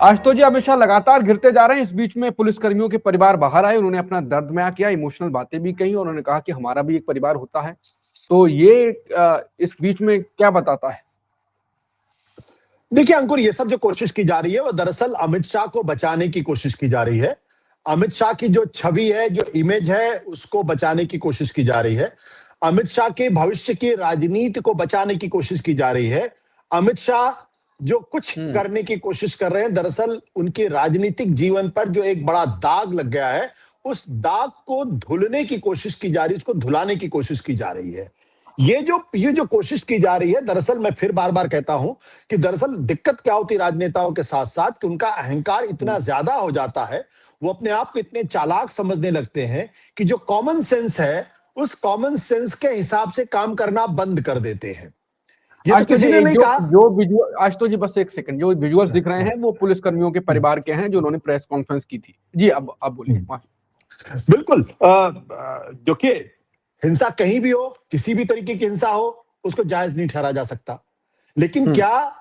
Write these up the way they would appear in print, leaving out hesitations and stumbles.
आज तो जी अमित शाह लगातार घिरते जा रहे हैं। इस बीच में पुलिसकर्मियों के परिवार बाहर आए, उन्होंने अपना दर्द बयां किया, इमोशनल बातें भी कही और उन्होंने कहा कि हमारा भी एक परिवार होता है। तो ये इस बीच में क्या बताता है? देखिए अंकुर, ये सब जो कोशिश की जा रही है वो दरअसल अमित शाह को बचाने की कोशिश की जा रही है। अमित शाह की जो छवि है, जो इमेज है, उसको बचाने की कोशिश की जा रही है। अमित शाह के भविष्य की राजनीति को बचाने की कोशिश की जा रही है। अमित शाह जो कुछ करने की कोशिश कर रहे हैं, दरअसल उनके राजनीतिक जीवन पर जो एक बड़ा दाग लग गया है, उस दाग को धुलने की कोशिश की जा रही है, उसको धुलाने की कोशिश की जा रही है। ये जो कोशिश की जा रही है, दरअसल मैं फिर बार बार कहता हूं कि दरअसल दिक्कत क्या होती है राजनेताओं के साथ साथ कि उनका अहंकार इतना ज्यादा हो जाता है, वो अपने आप को इतने चालाक समझने लगते हैं कि जो कॉमन सेंस है, उस कॉमन सेंस के हिसाब से काम करना बंद कर देते हैं। ये तो किसी ने नहीं कहा। जो विजुअल, आज तो जी बस एक सेकंड, जो विजुअल्स दिख रहे हैं वो पुलिसकर्मियों के परिवार के हैं जो उन्होंने प्रेस कॉन्फ्रेंस की थी। जी अब बोलिए। बिल्कुल। जो कि हिंसा कहीं भी हो, किसी भी तरीके की हिंसा हो, उसको जायज नहीं ठहरा जा सकता। लेकिन क्या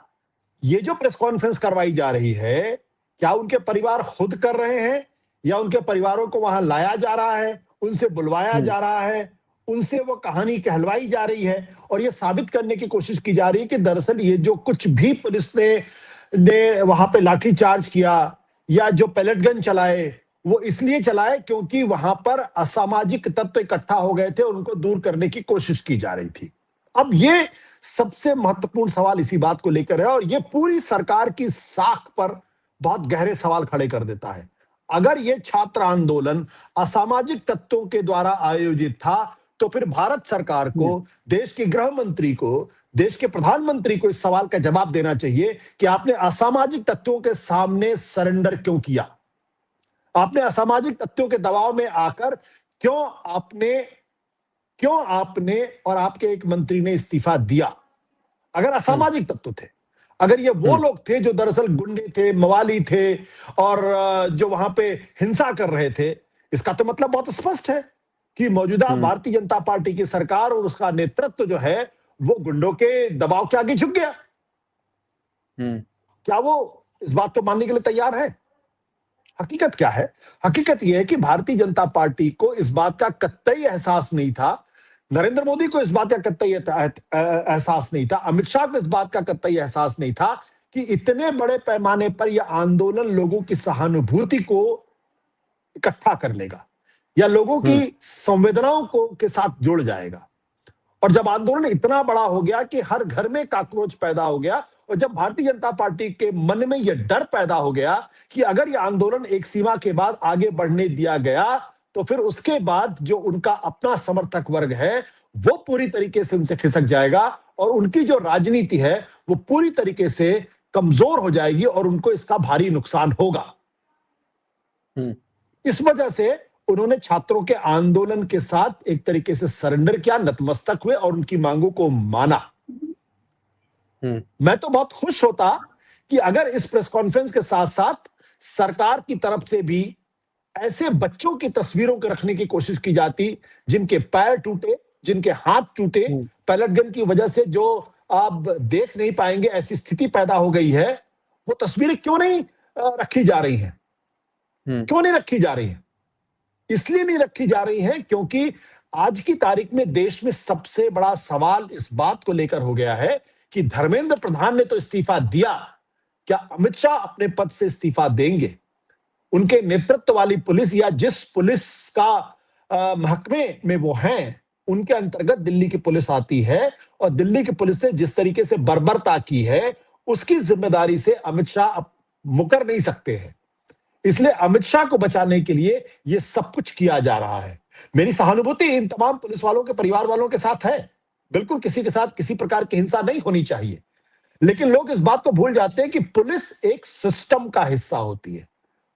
ये जो प्रेस कॉन्फ्रेंस करवाई जा रही है, क्या उनके परिवार खुद कर रहे हैं या उनके परिवारों को वहां लाया जा रहा है, उनसे बुलवाया जा रहा है, उनसे वो कहानी कहलवाई जा रही है और ये साबित करने की कोशिश की जा रही है कि दरअसल ये जो कुछ भी पुलिस ने वहां पे लाठीचार्ज किया या जो पैलेट गन चलाए, वो इसलिए चलाए क्योंकि वहां पर असामाजिक तत्व इकट्ठा हो गए थे और उनको दूर करने की कोशिश की जा रही थी। अब ये सबसे महत्वपूर्ण सवाल इसी बात को लेकर है और ये पूरी सरकार की साख पर बहुत गहरे सवाल खड़े कर देता है। अगर ये छात्र आंदोलन असामाजिक तत्वों के द्वारा आयोजित था, तो फिर भारत सरकार को, देश के गृह मंत्री को, देश के प्रधानमंत्री को इस सवाल का जवाब देना चाहिए कि आपने असामाजिक तत्वों के सामने सरेंडर क्यों किया? आपने असामाजिक तत्वों के दबाव में आकर क्यों आपने और आपके एक मंत्री ने इस्तीफा दिया? अगर असामाजिक तत्व थे, अगर ये वो लोग थे जो दरअसल गुंडे थे, मवाली थे और जो वहां पे हिंसा कर रहे थे, इसका तो मतलब बहुत स्पष्ट है कि मौजूदा भारतीय जनता पार्टी की सरकार और उसका नेतृत्व जो है वो गुंडों के दबाव के आगे झुक गया। क्या वो इस बात को मानने के लिए तैयार है? हकीकत क्या है? हकीकत यह है कि भारतीय जनता पार्टी को इस बात का कतई एहसास नहीं था, नरेंद्र मोदी को इस बात का कतई एहसास नहीं था, अमित शाह को इस बात का कतई एहसास नहीं था कि इतने बड़े पैमाने पर यह आंदोलन लोगों की सहानुभूति को इकट्ठा कर लेगा या लोगों की संवेदनाओं को के साथ जुड़ जाएगा। और जब आंदोलन इतना बड़ा हो गया कि हर घर में काकरोच पैदा हो गया और जब भारतीय जनता पार्टी के मन में यह डर पैदा हो गया कि अगर यह आंदोलन एक सीमा के बाद आगे बढ़ने दिया गया तो फिर उसके बाद जो उनका अपना समर्थक वर्ग है वो पूरी तरीके से उनसे खिसक जाएगा और उनकी जो राजनीति है वो पूरी तरीके से कमजोर हो जाएगी और उनको इसका भारी नुकसान होगा। इस वजह से उन्होंने छात्रों के आंदोलन के साथ एक तरीके से सरेंडर किया, नतमस्तक हुए और उनकी मांगों को माना। मैं तो बहुत खुश होता कि अगर इस प्रेस कॉन्फ्रेंस के साथ साथ सरकार की तरफ से भी ऐसे बच्चों की तस्वीरों को रखने की कोशिश की जाती जिनके पैर टूटे, जिनके हाथ टूटे, पैलेट गन की वजह से जो आप देख नहीं पाएंगे ऐसी स्थिति पैदा हो गई है, वो तस्वीरें क्यों नहीं रखी जा रही हैं? क्यों नहीं रखी जा रही हैं? इसलिए नहीं रखी जा रही है क्योंकि आज की तारीख में देश में सबसे बड़ा सवाल इस बात को लेकर हो गया है कि धर्मेंद्र प्रधान ने तो इस्तीफा दिया, क्या अमित शाह अपने पद से इस्तीफा देंगे? उनके नेतृत्व वाली पुलिस या जिस पुलिस का महकमे में वो हैं, उनके अंतर्गत दिल्ली की पुलिस आती है और दिल्ली की पुलिस ने जिस तरीके से बर्बरता की है उसकी जिम्मेदारी से अमित शाह मुकर नहीं सकते हैं। इसलिए अमित शाह को बचाने के लिए यह सब कुछ किया जा रहा है। मेरी सहानुभूति इन तमाम पुलिस वालों के परिवार वालों के साथ है। बिल्कुल किसी के साथ किसी प्रकार की हिंसा नहीं होनी चाहिए, लेकिन लोग इस बात को भूल जाते हैं कि पुलिस एक सिस्टम का हिस्सा होती है।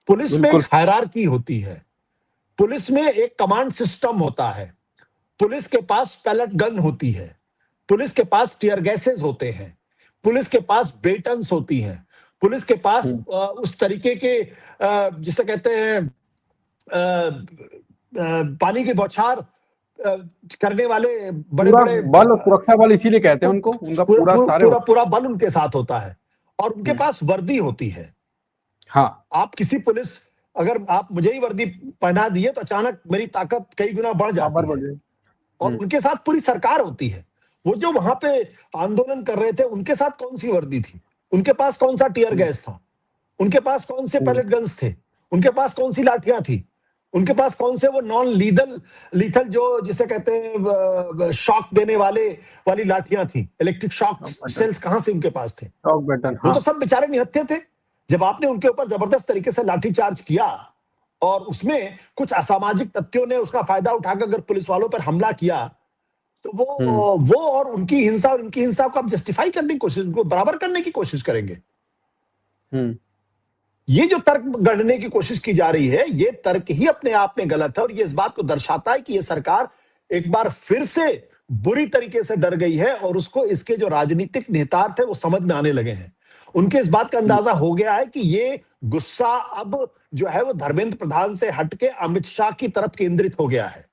पुलिस में एक हायरार्की होती है, पुलिस में एक कमांड सिस्टम होता है, पुलिस के पास पैलेट गन होती है, पुलिस के पास टीयर गैसेस होते हैं, पुलिस के पास बेटन्स होती हैं, पुलिस के पास उस तरीके के जिसे कहते हैं पानी की बौछार करने वाले बड़े बड़े बल, सुरक्षा बल इसीलिए कहते हैं उनको, उनका पूरा बल उनके साथ होता है और उनके पास वर्दी होती है। हाँ, आप किसी पुलिस, अगर आप मुझे ही वर्दी पहना दिए तो अचानक मेरी ताकत कई गुना बढ़ पावर जाती है। बढ़े। और उनके साथ पूरी सरकार होती है। वो जो वहां पे आंदोलन कर रहे थे, उनके साथ कौन सी वर्दी थी? उनके पास कौन सा टीयर हुँ, गैस था? उनके पास कौन से हुँ, पैलेट गन्स थे? उनके पास कौन सी लाठियां थी? उनके पास कौन से वो नॉन लीथल लीथल जो जिसे कहते हैं शॉक देने वाली लाठियां थी? Electric shock shock button, cells कहां से उनके पास थे? शॉक बटन, वो तो हाँ। सब बेचारे निहत्थे थे। जब आपने उनके ऊपर जबरदस्त तरीके से लाठीचार्ज किया और उसमें कुछ असामाजिक तत्वों ने उसका फायदा उठाकर अगर पुलिस वालों पर हमला किया, तो हुँ, वो और उनकी हिंसा को आप जस्टिफाई करने की कोशिश, उनको बराबर करने की कोशिश करेंगे। हुँ, ये जो तर्क गढ़ने की कोशिश की जा रही है, ये तर्क ही अपने आप में गलत है और ये इस बात को दर्शाता है कि ये सरकार एक बार फिर से बुरी तरीके से डर गई है और उसको इसके जो राजनीतिक निहितार्थ है वो समझ में आने लगे हैं। उनके इस बात का हुँ, अंदाजा हो गया है कि ये गुस्सा अब जो है वो धर्मेंद्र प्रधान से हटके अमित शाह की तरफ केंद्रित हो गया है।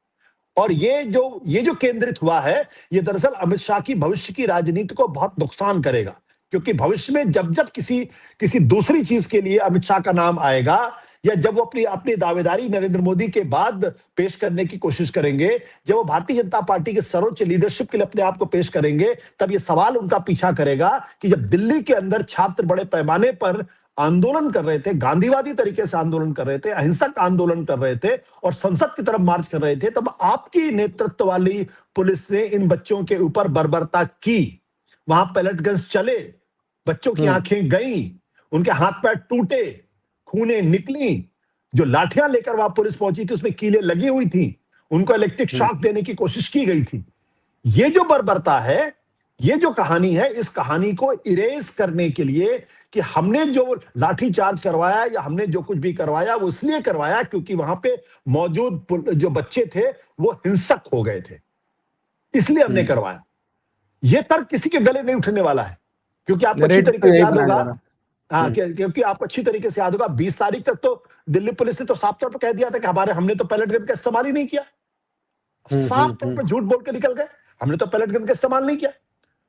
और ये जो केंद्रित हुआ है, ये दरअसल अमित शाह की भविष्य की राजनीति को बहुत नुकसान करेगा। क्योंकि भविष्य में जब जब किसी दूसरी चीज के लिए अमित शाह का नाम आएगा, या जब वो अपनी अपनी दावेदारी नरेंद्र मोदी के बाद पेश करने की कोशिश करेंगे, जब वो भारतीय जनता पार्टी के सर्वोच्च लीडरशिप के लिए अपने आप को पेश करेंगे, तब ये सवाल उनका पीछा करेगा कि जब दिल्ली के अंदर छात्र बड़े पैमाने पर आंदोलन कर रहे थे, गांधीवादी तरीके से आंदोलन कर रहे थे, अहिंसक आंदोलन कर रहे थे और संसद की तरफ मार्च कर रहे थे, तब आपकी नेतृत्व वाली पुलिस ने इन बच्चों के ऊपर बर्बरता की। वहां पैलेट गन्स चले, बच्चों की हुँ, आंखें गईं, उनके हाथ पैर टूटे, खूनें निकली। जो लाठियां लेकर वहां पुलिस पहुंची थी उसमें कीलें लगी हुई थी, उनको इलेक्ट्रिक हुँ, शॉक देने की कोशिश की गई थी। ये जो बर्बरता है, ये जो कहानी है, इस कहानी को इरेज करने के लिए कि हमने जो लाठी चार्ज करवाया या हमने जो कुछ भी करवाया वो इसलिए करवाया क्योंकि वहां पे मौजूद जो बच्चे थे वो हिंसक हो गए थे, इसलिए हमने हुँ। करवाया। ये तर्क किसी के गले नहीं उठने वाला है, क्योंकि आपको अच्छी नैरेटिव तो तरीके से यही याद बनाया होगा। जा रहा है। हाँ, हुँ, क्योंकि आपको अच्छी तरीके से याद होगा 20 तारीख तक तो दिल्ली पुलिस ने तो साफ तौर पर कह दिया था कि हमने तो पैलेट गन का इस्तेमाल ही नहीं किया। हुँ, साफ हुँ, तौर हुँ, पर झूठ बोल के निकल गए, हमने तो पैलेट गन का इस्तेमाल नहीं किया।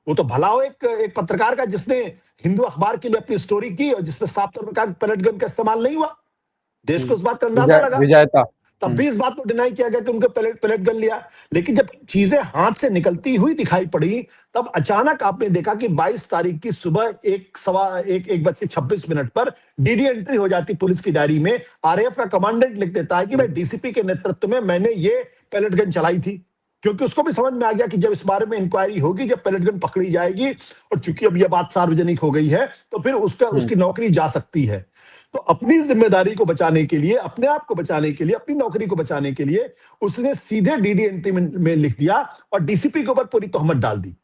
वो तो भला हो एक पत्रकार का जिसने हिंदू अखबार के लिए अपनी स्टोरी की और जिसमें साफ तौर पर कहा पैलेट गन का इस्तेमाल नहीं हुआ। देश हुँ। को इस बात का अंदाजा लगा। विजयता। तब हुँ, भी इस बात को डिनाई किया गया कि उनके पैलेट पैलेट गन लिया। लेकिन जब चीजें हाथ से निकलती हुई दिखाई पड़ी, तब अचानक आपने देखा कि 22 तारीख की सुबह 1:26 पर डीडी एंट्री हो जाती पुलिस की डायरी में। आरएएफ का कमांडेंट लिख देता है कि हुँ, मैं डीसीपी के नेतृत्व में मैंने ये पैलेट गन चलाई थी, क्योंकि उसको भी समझ में आ गया कि जब इस बारे में इंक्वायरी होगी, जब पैलेट गन पकड़ी जाएगी और चूंकि अब यह बात सार्वजनिक हो गई है, तो फिर हुँ, उसकी नौकरी जा सकती है। तो अपनी जिम्मेदारी को बचाने के लिए, अपने आप को बचाने के लिए, अपनी नौकरी को बचाने के लिए उसने सीधे डीडी एंट्री में लिख दिया और डीसीपी के ऊपर पूरी तोहमत डाल दी।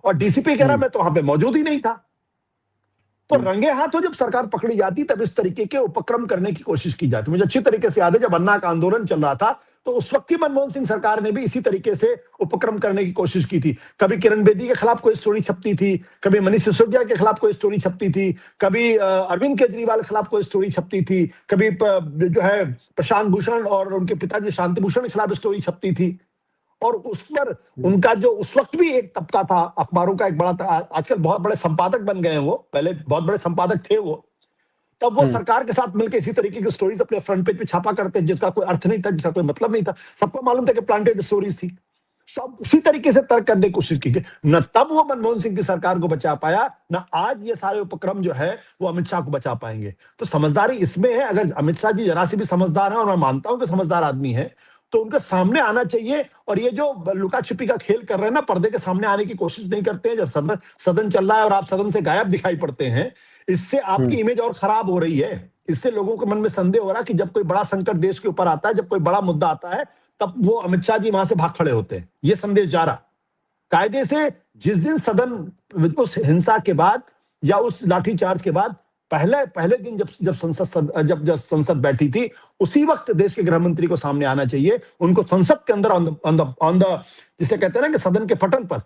और डीसीपी कह रहा हुँ, मैं तो वहां पे मौजूद ही नहीं था। तो हुँ, रंगे हाथों जब सरकार पकड़ी जाती तब इस तरीके के उपक्रम करने की कोशिश की जाती। मुझे अच्छी तरीके से याद है जब अन्ना का आंदोलन चल रहा था तो उस वक्त की मनमोहन सिंह सरकार ने भी इसी तरीके से उपक्रम करने की कोशिश की थी। कभी किरण बेदी के खिलाफ कोई स्टोरी छपती थी, कभी मनीष सिसोदिया के खिलाफ कोई स्टोरी छपती थी, कभी अरविंद केजरीवाल के खिलाफ कोई स्टोरी छपती थी, कभी जो है प्रशांत भूषण और उनके पिताजी शांति भूषण के खिलाफ स्टोरी छपती थी। और उस पर हुँ, उनका जो उस वक्त भी एक तबका था अखबारों का, एक बड़ा था, आजकल बहुत बड़े संपादक बन गए हैं वो, पहले बहुत बड़े संपादक थे वो। तब वो हुँ, सरकार के साथ मिलकर इसी तरीके की स्टोरीज अपने फ्रंट पेज पे छापा करते हैं, जिसका कोई अर्थ नहीं था, जिसका कोई मतलब नहीं था। सबको मालूम था कि प्लांटेड स्टोरीज थी। सब उसी तरीके से तर्क करने की कोशिश की गई। न तब वो मनमोहन सिंह की सरकार को बचा पाया, न आज ये सारे उपक्रम जो है वो अमित शाह को बचा पाएंगे। तो समझदारी इसमें है, अगर अमित शाह जी जरा से भी समझदार है और मैं मानता हूं कि समझदार आदमी है, तो उनके सामने आना चाहिए। और ये जो लुका छिपी का खेल कर रहे हैं ना, पर्दे के सामने आने की कोशिश नहीं करते हैं, जब सदन चल रहा है और आप सदन से गायब दिखाई पड़ते हैं, इससे हुँ, आपकी इमेज और खराब हो रही है। इससे लोगों के मन में संदेह हो रहा है कि जब कोई बड़ा संकट देश के ऊपर आता है, जब कोई बड़ा मुद्दा आता है, तब वो अमित शाह जी वहां से भाग खड़े होते हैं। ये संदेश जा रहा कायदे से। जिस दिन सदन उस हिंसा के बाद या उस लाठीचार्ज के बाद पहले पहले दिन जब संसद बैठी थी, उसी वक्त देश के गृह मंत्री को सामने आना चाहिए। उनको संसद के अंदर ऑन द जिसे कहते हैं ना कि सदन के पटल पर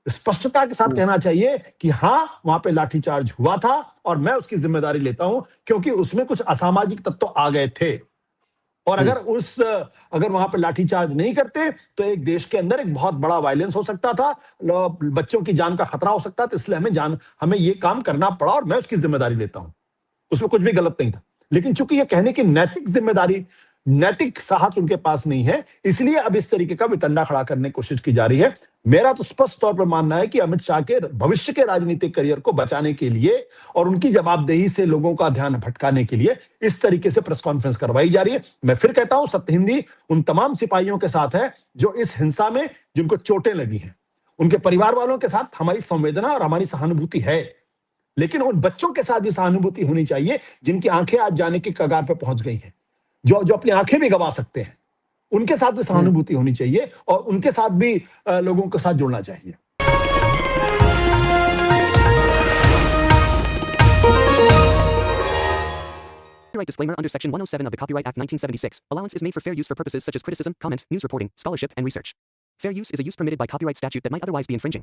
स्पष्टता के साथ हुँ, कहना चाहिए कि हाँ, वहां पे लाठीचार्ज हुआ था और मैं उसकी जिम्मेदारी लेता हूं, क्योंकि उसमें कुछ असामाजिक तत्व आ गए थे। और हुँ, अगर वहां पे लाठीचार्ज नहीं करते तो एक देश के अंदर एक बहुत बड़ा वायलेंस हो सकता था, बच्चों की जान का खतरा हो सकता था। इसलिए हमें ये काम करना पड़ा और मैं उसकी जिम्मेदारी लेता हूं। उसमें कुछ भी गलत नहीं था। लेकिन चूंकि ये कहने की नैतिक जिम्मेदारी, नैतिक साहस उनके पास नहीं है, इसलिए अब इस तरीके का वितंडा खड़ा करने की कोशिश की जा रही है। मेरा तो स्पष्ट तौर पर मानना है कि अमित शाह के भविष्य के राजनीतिक करियर को बचाने के लिए और उनकी जवाबदेही से लोगों का ध्यान भटकाने के लिए इस तरीके से प्रेस कॉन्फ्रेंस करवाई जा रही है। मैं फिर कहता हूं, सत्य हिंदी उन तमाम सिपाहियों के साथ है जो इस हिंसा में जिनको चोटें लगी हैं, उनके परिवार वालों के साथ हमारी संवेदना और हमारी सहानुभूति है, लेकिन उन बच्चों के साथ भी सहानुभूति होनी चाहिए जिनकी आंखें आज जाने की कगार पर पहुंच गई हैं, जो अपनी आंखें भी गंवा सकते हैं। उनके साथ भी सहानुभूति होनी चाहिए और उनके साथ भी लोगों के साथ जुड़ना चाहिए। Copyright disclaimer under Section 107 of the Copyright Act 1976. Allowance is made for fair use for purposes such as criticism, comment, news reporting, scholarship, and research. Fair use is a use permitted by copyright statute that might otherwise be infringing.